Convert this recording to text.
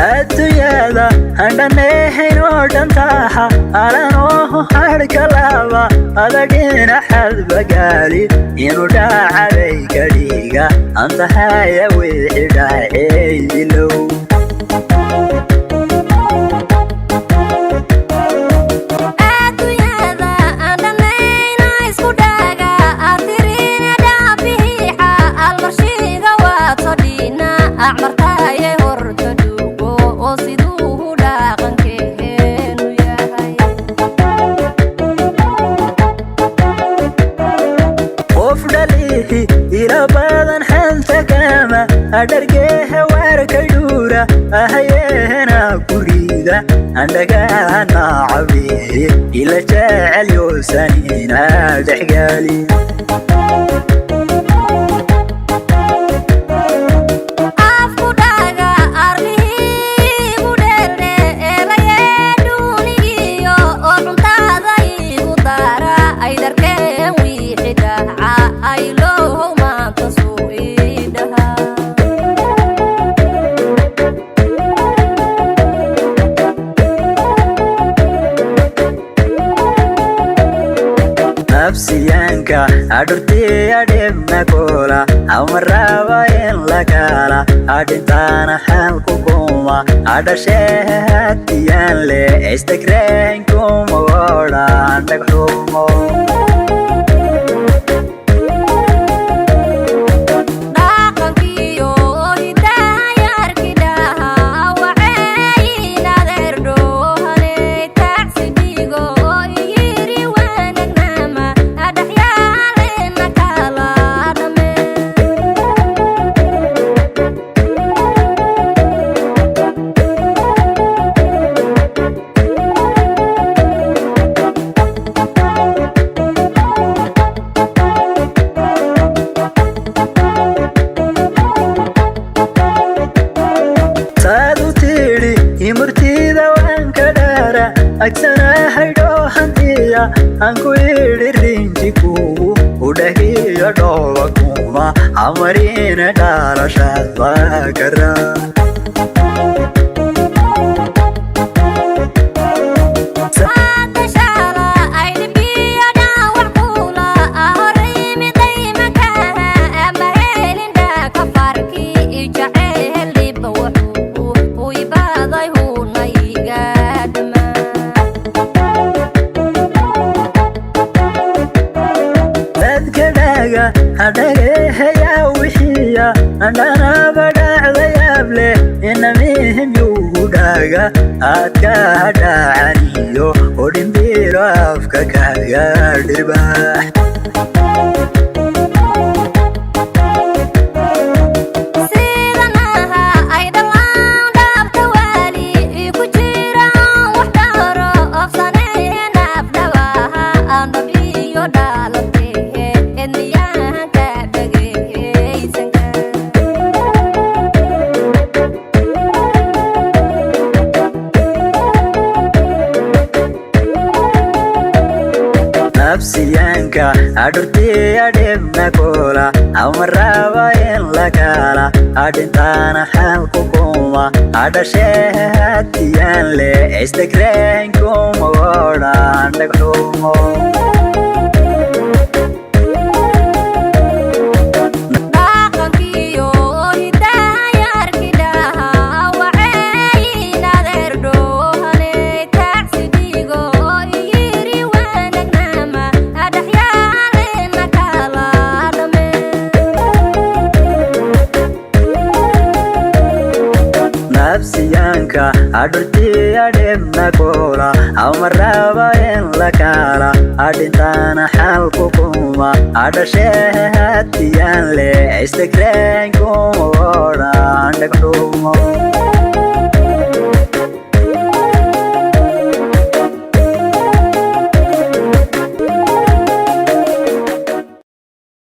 adduunyada handhanehayno dhantaha alanoho harkalaba adagina xadbagaali inuu dhacaday ka dhiga antahaya wixii dhacaydilow badan xanta kama adargeha warka dhura ahayena kurida andagana cabi ila jacel yosanina dhexgali nafsiyanka adurti adibna kola amaraba in lakala adintana halku kuma adashehatiyan le istakren kuma wada andaghumo imurtida waan ka dhaara agsana haydho hantiya aan ku idhi rinji kugu udhahiyo dhooba kuma amarina dhalashaad waa kara adagehaya wixiya andhana badhacdayable inamihim yugu dhaga aadka dhacaniyo odhimbiro afka kaga dhirbax nafsiyanka adurti adibna kola amaraba in lakala adintana halku kuma adashehatiyan le istakren kuma wada andaghumo nafsiyanka adurti adibna kola amaraba in lakala adintana halku kuma adashehatiyan le istakren kuma wada andaghumo